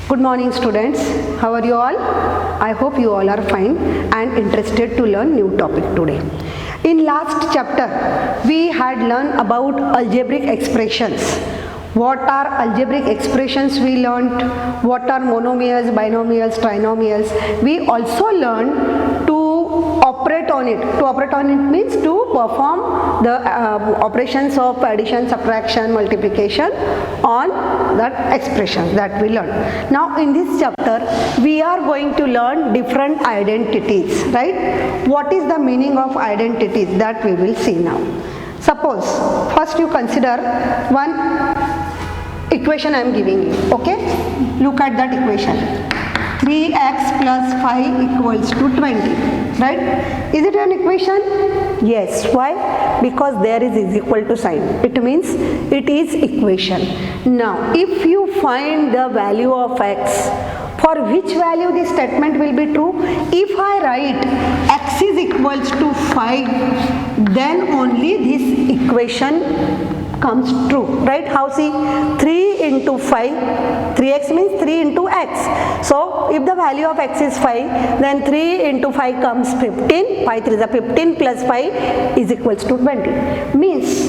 Good morning students. How are you all? I hope you all are fine and interested to learn new topic today. In last chapter we had learned about algebraic expressions. What are algebraic expressions we learnt? What are monomials, binomials, trinomials? We also learned to operate on it. To operate on it means to perform the operations of addition, subtraction, multiplication on that expression that we learned. Now in this chapter we are going to learn different identities, right? What is the meaning of identities that we will see now. Suppose first you consider one equation I am giving you, okay? Look at that equation. 3x plus 5 equals to 20, right? Is it an equation? Yes. Why? Because there is equal to sign. It means it is equation. Now, if you find the value of x, for which value this statement will be true? If I write x is equals to 5, then only this equation comes true, right? How? See, 3 into 5, 3x means 3 into x. So if the value of x is 5, then 3 into 5 comes 15, 5 3 is a 15 plus 5 is equals to 20. Means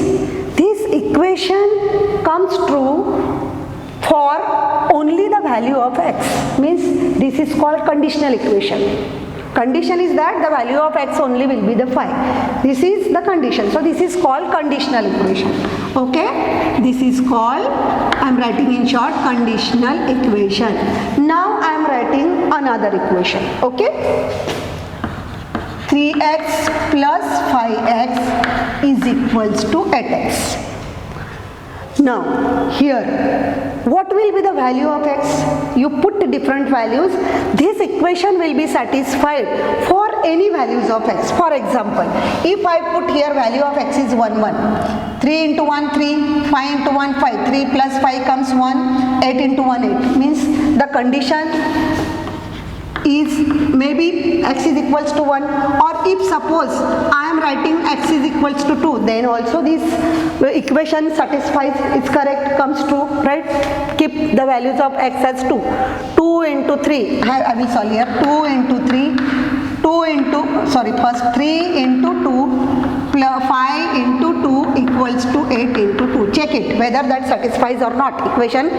this equation comes true for only the value of x. Means this is called conditional equation. Condition is that the value of x only will be the 5. This is the condition. So this is called conditional equation. Okay? This is called, I am writing in short, conditional equation. Now I am writing another equation. Okay? 3x plus 5x is equals to 8x. Now here, what will be the value of x? You put different values. This equation will be satisfied for any values of x. For example, if I put here value of x is 1, 1. 3 into 1, 3. 5 into 1, 5. 3 plus 5 comes 1. 8 into 1, 8. Means the condition is maybe x is equals to 1, or if suppose I am writing x is equals to 2, then also this equation satisfies, it's correct, comes true, right? Keep the values of x as 2. 2 into 3, I will solve here. 2 into 3, 2 into, sorry, first 3 into 2 plus 5 into 2 equals to 8 into 2. Check it whether that satisfies or not. Equation,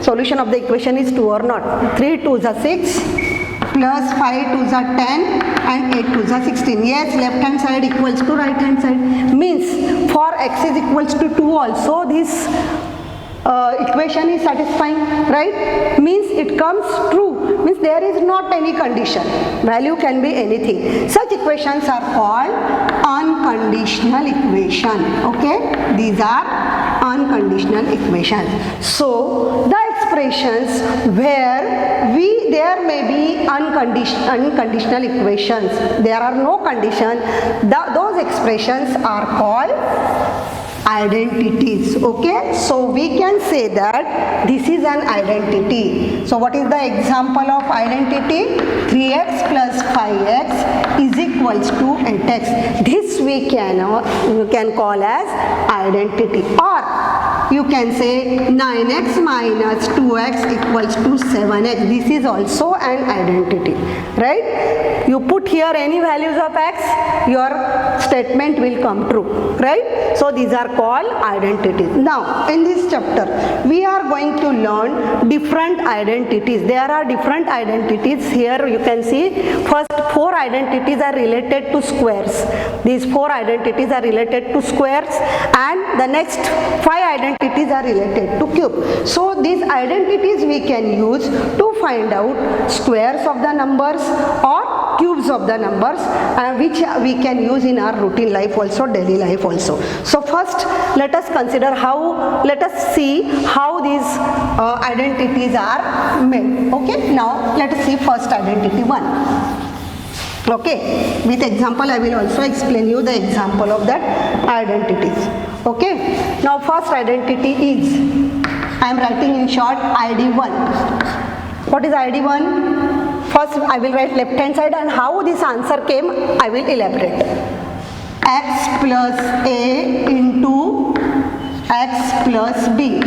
solution of the equation is 2 or not. 3 2s are 6. Plus 5 2s are 10 and 8 2s are 16. Yes, left hand side equals to right hand side. Means for x is equals to 2 also this equation is satisfying, right? Means it comes true. Means there is not any condition. Value can be anything. Such equations are called unconditional equation. Okay? These are unconditional equations. So the expressions where there may be unconditional equations, there are no condition, those expressions are called identities. Okay, so we can say that this is an identity. So what is the example of identity? 3x plus 5x is equals to 8x. This we can call as identity, or you can say 9x minus 2x equals to 7x. This is also an identity, right? You put here any values of x, your statement will come true, right? So these are called identities. Now in this chapter we are going to learn different identities. There are different identities. Here you can see first 4 identities are related to squares. These 4 identities are related to squares, and the next 5 identities are related to cube. So these identities we can use to find out squares of the numbers or cubes of the numbers, which we can use in our routine life also, daily life also. So first let us see how these identities are made. Okay, now let us see first identity 1. Okay, with example I will also explain you the example of that identities. Okay, now first identity is, I am writing in short, ID1. What is ID1? First I will write left hand side, and how this answer came I will elaborate. X plus A into x plus b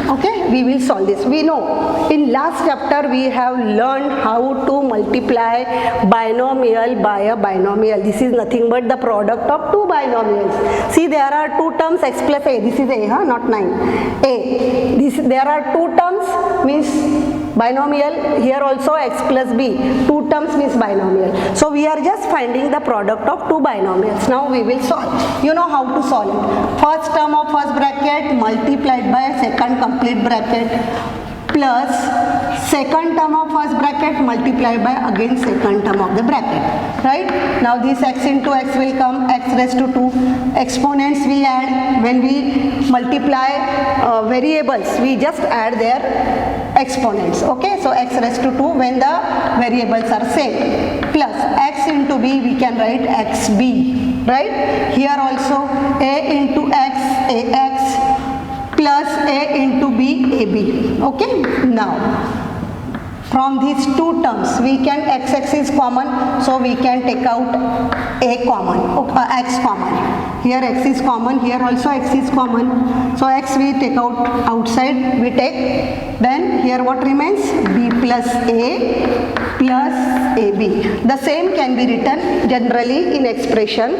Okay, we will solve this. We know in last chapter we have learned how to multiply binomial by a binomial. This is nothing but the product of two binomials. See, there are two terms x plus a. This is a, not 9. A. There are two terms means binomial. Here also x plus b. Two terms means binomial. So we are just finding the product of two binomials. Now we will solve. You know how to solve it. First term of first bracket multiplied by second complete bracket plus second term of first bracket multiplied by again second term of the bracket, right? Now this x into x will come x raised to 2. Exponents we add when we multiply variables, we just add their exponents. Okay, so x raised to 2 when the variables are same, plus x into b, we can write xb, right? Here also a into x, ax, plus a into b, ab. Okay, now from these two terms we can x is common, so we can take out a common, x common. Here x is common, here also x is common, so x we take out outside, we take, then here what remains, b plus a plus ab. The same can be written generally in expression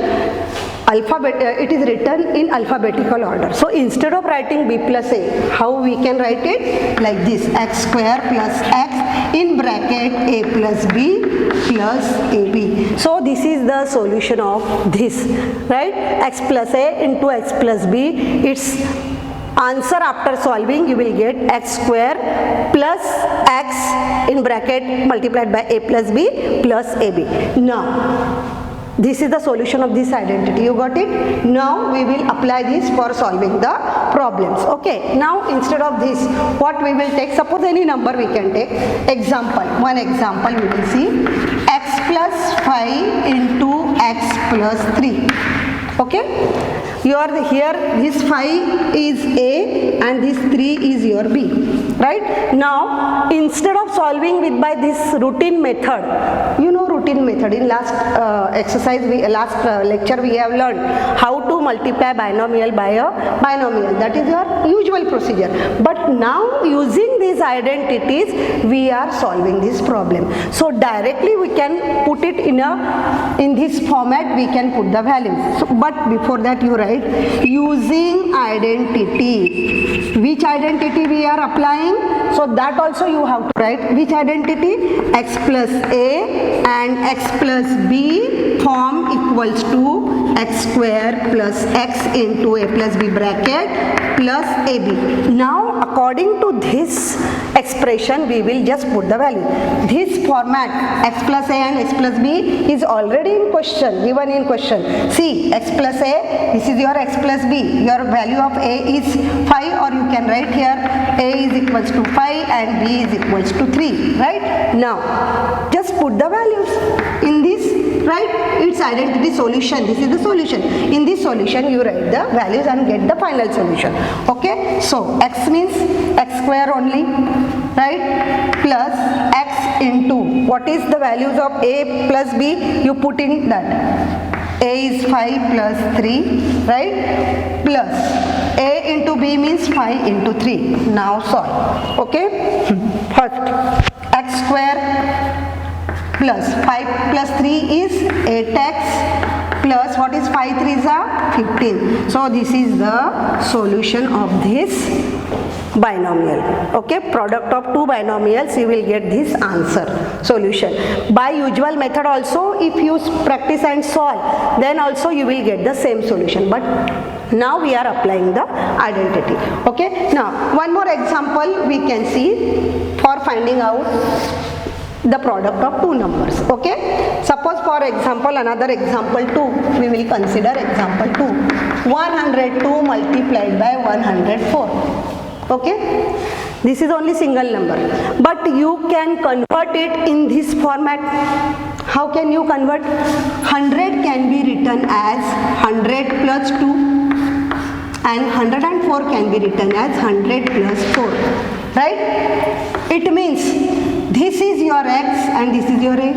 it is written in alphabetical order. So instead of writing b plus a, how we can write it? Like this, x square plus x in bracket a plus b plus ab. So this is the solution of this, right? X plus a into x plus b. Its answer after solving, you will get x square plus x in bracket multiplied by a plus b plus ab. Now this is the solution of this identity. You got it? Now we will apply this for solving the problems. Okay. Now instead of this, what we will take? Suppose any number we can take. Example. One example we will see. X plus 5 into x plus 3. Okay. Here this 5 is A and this 3 is your B, right? Now instead of solving with by this routine method, you know routine method, in last lecture we have learned how to multiply binomial by a binomial. That is your usual procedure, but now using these identities we are solving this problem. So directly we can put it in this format, we can put the values. So, but before that you write using identity. Which identity we are applying? So that also you have to write. Which identity? X plus a and x plus b form equals to x square plus x into a plus b bracket plus ab. Now according to this expression we will just put the value. This format x plus a and x plus b is already in question, given in question. See, x plus a, this is your x plus b. Your value of a is 5, or you can write here a is equals to 5 and b is equals to 3, right? Now just put the values in this, right? Its identity solution. This is the solution. In this solution you write the values and get the final solution. Okay, so x means x square only, right? Plus x into, what is the values of a plus b? You put in that. A is 5 plus 3, right? Plus a into b means 5 into 3. Now solve. Okay, first x square plus 5 plus 3 is 8x plus what is 5 3s are 15. So this is the solution of this binomial. Okay, product of two binomials, you will get this answer, solution. By usual method also, if you practice and solve, then also you will get the same solution. But now we are applying the identity. Okay, now one more example we can see for finding out the product of two numbers. Okay, suppose for example, another example 2, we will consider example 2. 102 multiplied by 104. Okay, this is only single number, but you can convert it in this format. How can you convert? 100 can be written as 100 plus 2 and 104 can be written as 100 plus 4, right? It means this is your x and this is your a.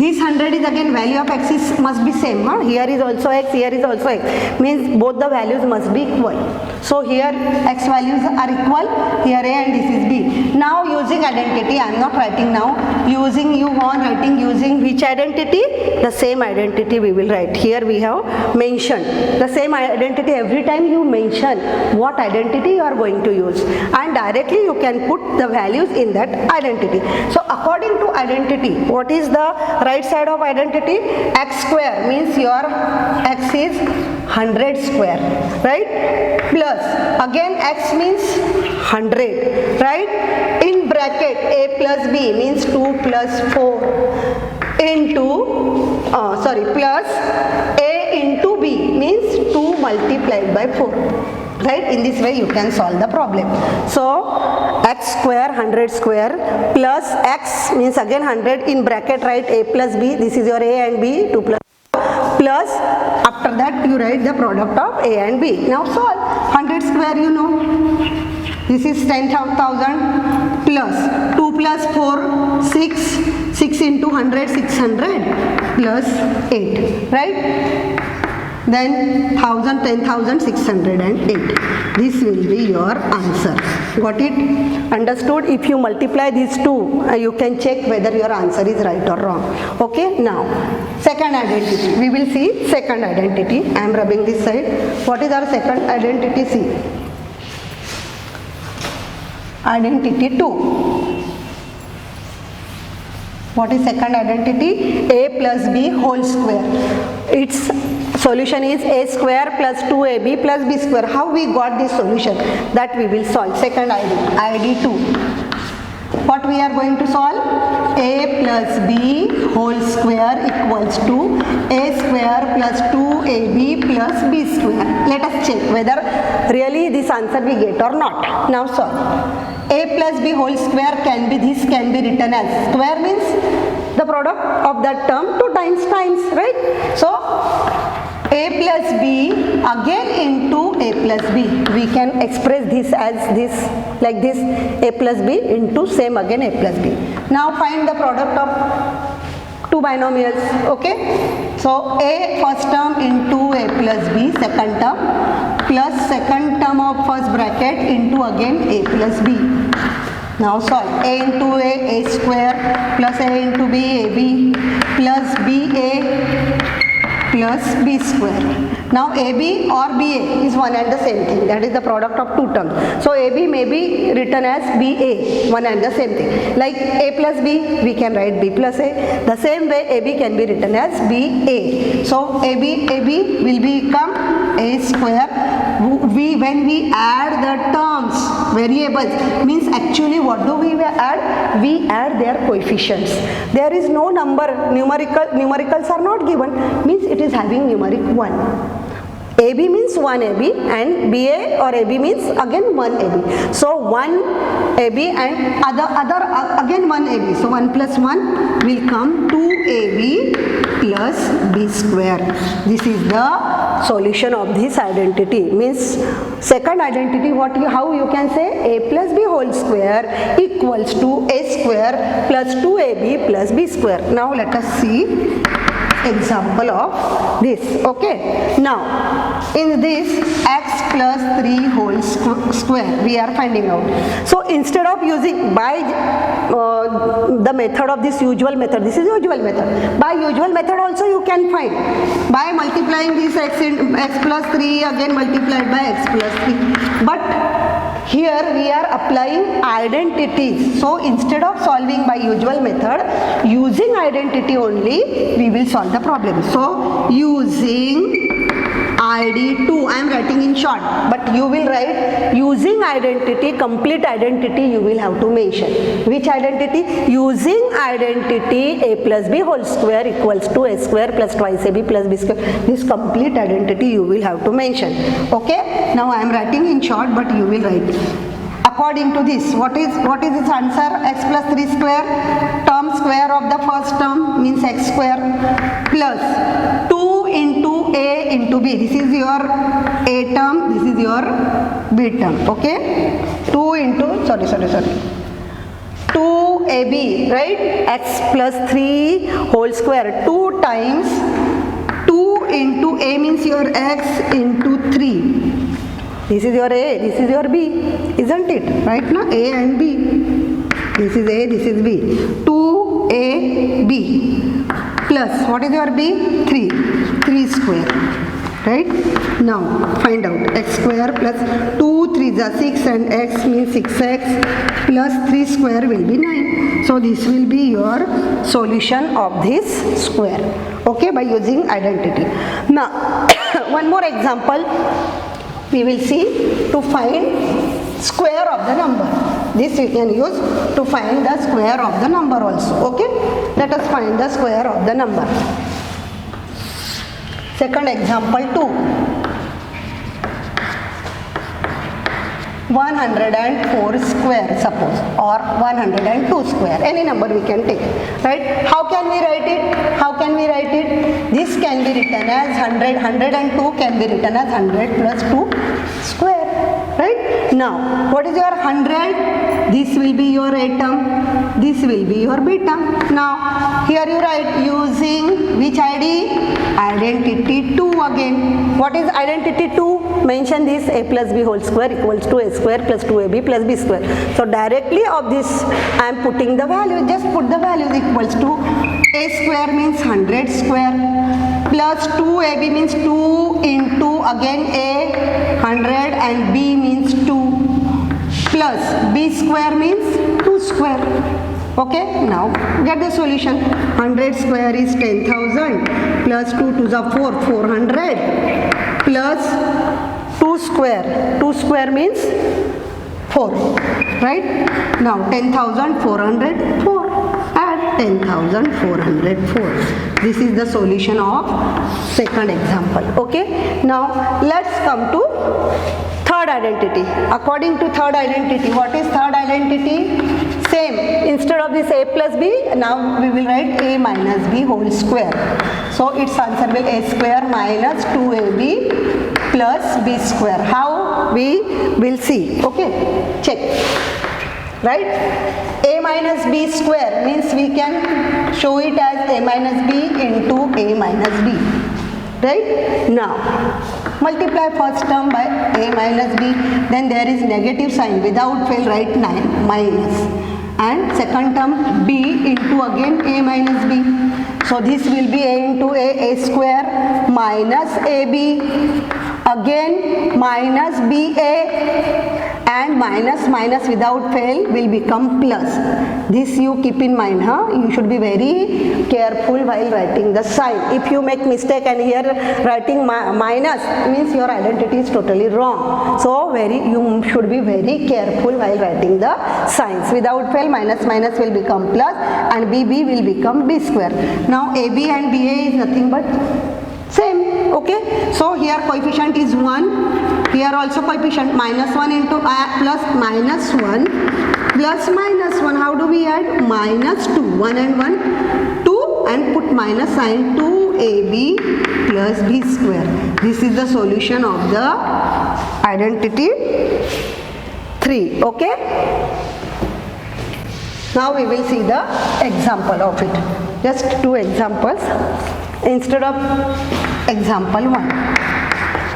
This 100 is again value of x is must be same. Huh? Here is also x, here is also x. Means both the values must be equal. So here x values are equal, here a and this is b. Now using identity, I am not writing now. Using using which identity? The same identity we will write. Here we have mentioned the same identity. Every time you mention what identity you are going to use, and directly you can put the values in that identity. So according to identity, what is the right side of identity? X square means your x is 100 square, right? Plus again x means 100, right? In bracket a plus b means 2 plus 4 into plus a into b means 2 multiplied by 4. Right? In this way you can solve the problem. So x square 100 square plus x means again 100 in bracket write a plus b. This is your a and b, 2 plus after that you write the product of a and b. Now solve. 100 square you know. This is 10,000 plus 2 plus 4 6 into 100 600 plus 8, right? Then 1000 10,608. This will be your answer. Got it? Understood? If you multiply these two, you can check whether your answer is right or wrong. Okay? Now, second identity. We will see second identity. I am rubbing this side. What is our second identity? See. Identity 2. What is second identity? A plus b whole square. Its solution is a square plus 2ab plus b square. How we got this solution? That we will solve. Second ID 2. What we are going to solve? A plus b whole square equals to a square plus 2ab plus b square. Let us check whether really this answer we get or not. Now solve. A plus b whole square can be written as square means the product of that term 2 times, right? So a plus b again into a plus b. We can express this as this, like this, a plus b into same again a plus b. Now find the product of two binomials. Okay, so a first term into a plus b second term plus second term of first bracket into again a plus b. Now solve. A into a square plus a into b, ab plus ba plus b square. Now AB or BA is one and the same thing. That is the product of two terms. So AB may be written as BA, one and the same thing. Like A plus B, we can write B plus A. The same way AB can be written as BA. So AB will become A square. When we add the terms, variables, means actually what do we add? We add their coefficients. There is no number, numericals are not given, means it is having numeric 1. AB means 1 AB and BA or AB means again 1 AB. So 1 AB and other again 1 AB. So 1 plus 1 will come 2 AB plus B square. This is the solution of this identity. Means second identity, how you can say A plus B whole square equals to A square plus 2AB plus B square. Now let us see example of this. Okay, now in this x plus 3 whole square we are finding out. So instead of using by the method of this usual method, this is usual method, by usual method also you can find by multiplying this x plus 3 again multiplied by x plus 3, but here we are applying identities. So instead of solving by usual method, using identity only, we will solve the problem. So using ID2, I am writing in short, but you will write using identity, complete identity you will have to mention. Which identity? Using identity A plus B whole square equals to A square plus twice AB plus B square. This complete identity you will have to mention. Okay, now I am writing in short, but you will write. According to this, what is its answer? X plus 3 square, term square of the first term means x square plus 2 into A into B. This is your A term, this is your B term. Okay, 2 into, sorry. 2ab, right? X plus 3 whole square, 2 times 2 into a means your x into 3. This is your a, this is your b, isn't it? Right now, a and b. This is a, this is b. 2ab plus, what is your b? 3. 3 square. Right? Now, find out x square plus 2 3s are 6 and x means 6x plus 3 square will be 9. So, this will be your solution of this square. Okay, by using identity. Now, one more example we will see to find square of the number. This we can use to find the square of the number also. Okay, let us find the square of the number. Second example 2. 104 square suppose, or 102 square, any number we can take, right? How can we write it? How can we write it? This can be written as 100, 102 can be written as 100 plus 2 square, right? Now, what is your 100? This will be your atom, this will be your beta. Now, here you write using which ID? Identity 2 again. What is identity 2? Mention this, a plus b whole square equals to a square plus 2ab plus b square. So directly of this I am putting the value, just put the value equals to a square means 100 square plus 2ab means 2 into again a 100 and b means 2 plus b square means 2 square. Okay, now get the solution. 100 square is 10,000 plus 2 to the 4, 400 plus 2 square. 2 square means 4, right? Now 10,404. Add 10,404. This is the solution of second example. Okay, now let's come to third identity. According to third identity, what is third identity? Same, instead of this a plus b, now we will write a minus b whole square. So its answer will a square minus 2ab plus b square. How? We will see. Okay, check. Right? A minus b square means we can show it as a minus b into a minus b. Right? Now, multiply first term by a minus b, then there is negative sign, without fail write 9 minus, and second term b into again a minus b. So this will be a into a square minus ab, again minus ba, and minus minus without fail will become plus. This you keep in mind, huh? You should be very careful while writing the sign. If you make mistake and here writing minus means your identity is totally wrong. So you should be very careful while writing the signs. Without fail minus minus will become plus and bb will become b square. Now ab and ba is nothing but same. Okay, so here coefficient is 1, here also coefficient minus 1 into plus minus 1 plus minus 1. How do we add? Minus 2, 1 and 1 2, and put minus sign, 2ab plus b square. This is the solution of the identity 3. Okay, now we will see the example of it. Just 2 examples instead of example 1.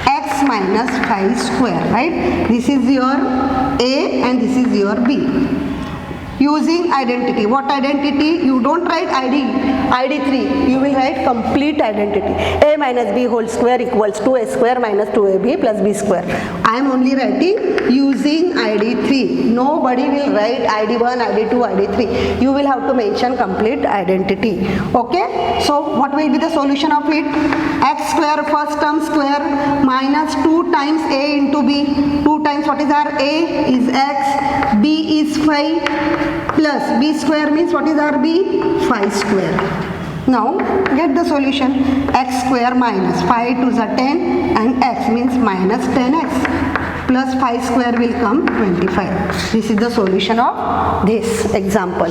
X minus 5 square, right? This is your a and this is your b. Using identity. What identity? You don't write ID3. You will write complete identity. A minus b whole square equals to a square minus 2ab plus b square. I am only writing using ID3. Nobody will write ID1, ID2, ID3. You will have to mention complete identity. Okay? So what will be the solution of it? X square first term square minus 2 times a into b. 2 times what is our a is x, b is 5. Plus b square means what is our b? 5 square. Now get the solution. X square minus 5 to the 10 and x means minus 10x plus 5 square will come 25. This is the solution of this example.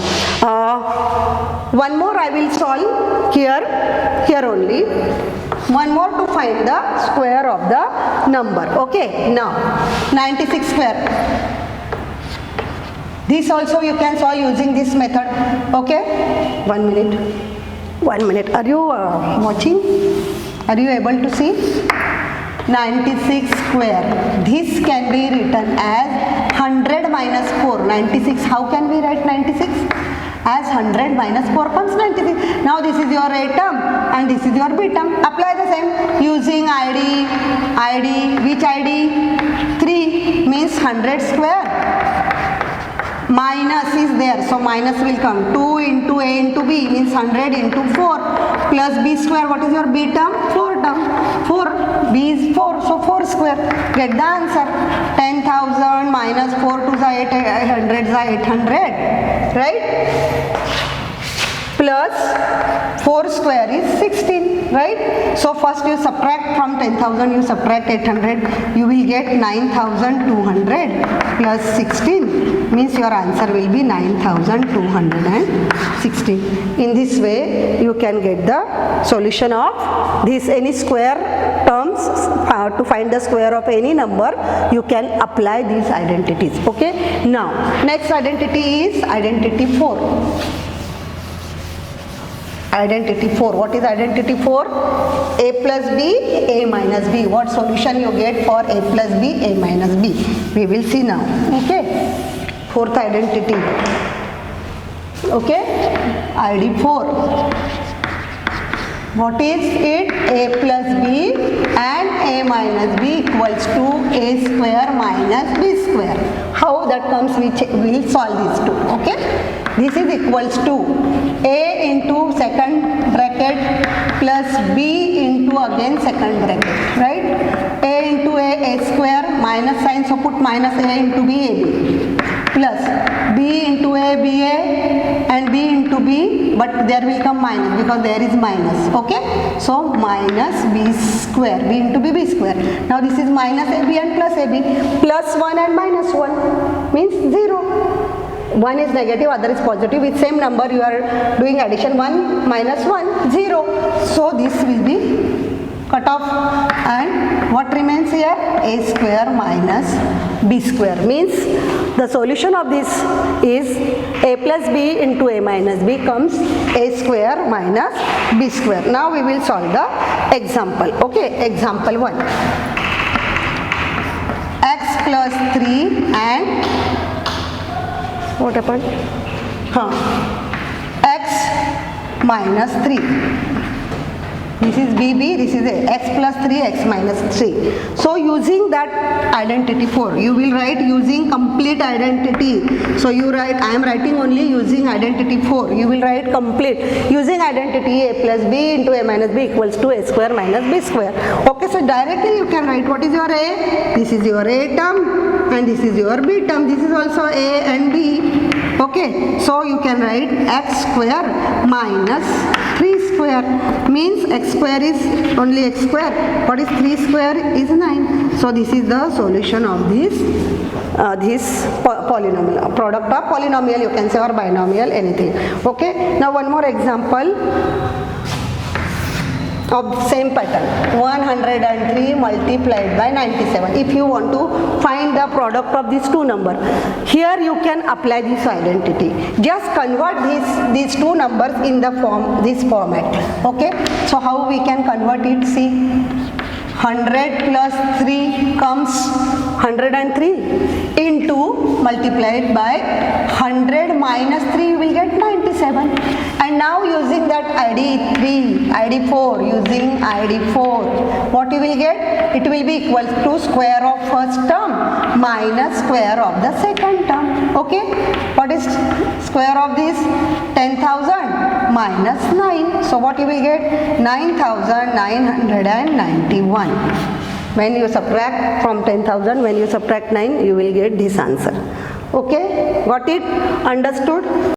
One more I will solve here only. One more to find the square of the number. Okay, now 96 square. This also you can solve using this method. Okay, 1 minute. 1 minute. Are you watching? Are you able to see? 96 square. This can be written as 100 minus 4. 96. How can we write 96? As 100 minus 4 comes 96. Now this is your A term and this is your B term. Apply the same using ID. Which ID? 3 means 100 square. Minus is there, so minus will come. 2 into A into B means 100 into 4 plus B square. What is your B term? 4 term. 4. B is 4, so 4 square. Get the answer. 10,000 minus 4 to the 800 is 800. Right? Plus 4 square is 16. Right? So first you subtract from 10,000, you subtract 800. You will get 9,200 plus 16. Means your answer will be 9,216. In this way you can get the solution of this any square terms. To find the square of any number you can apply these identities. Okay, now next identity is identity 4. Identity 4. What is identity 4? A plus B, A minus B. What solution you get for A plus B, A minus B? We will see now. Okay. Fourth identity. Okay. ID 4. What is it? A plus B and A minus B equals to A square minus B square. How that comes? We will solve these two. Okay. This is equals to A into second bracket plus B into again second bracket. Right? A into A square minus sign, so put minus A into B, AB. Plus B into A, BA and B into B, but there will come minus because there is minus. Okay, so minus B square, B into B, B square. Now this is minus AB and plus AB. Plus 1 and minus 1 means 0. One is negative, other is positive. With same number you are doing addition. 1 minus 1, 0. So this will be cut off, and what remains here? A square minus B square. Means the solution of this is A plus B into A minus B comes A square minus B square. Now we will solve the example. Okay, example 1. X plus 3 and what happened? X minus 3. This is BB, this is A. X plus 3, X minus 3. So using that identity 4, you will write using complete identity. So you write, I am writing only using identity 4. You will write complete. Using identity A plus B into A minus B equals to A square minus B square. Okay, so directly you can write what is your A. This is your A term and this is your B term. This is also A and B. Okay, so you can write X square minus 3 square. Means X square is only X square. What is 3 square is 9. So this is the solution of this polynomial, product of polynomial you can say, or binomial, anything. Okay, now one more example of same pattern. 103 multiplied by 97. If you want to find the product of these two numbers, here you can apply this identity. Just convert these two numbers in the this format. Okay, so how we can convert it? See, 100 plus 3 comes 103 into multiplied by 100 minus 3 you will get 97. And now using that ID 4, using ID 4, what you will get? It will be equal to square of first term minus square of the second term. Okay, what is square of this? 10,000 minus 9. So what you will get? 9,991. When you subtract from 10,000, when you subtract 9, you will get this answer. Okay, got it? Understood?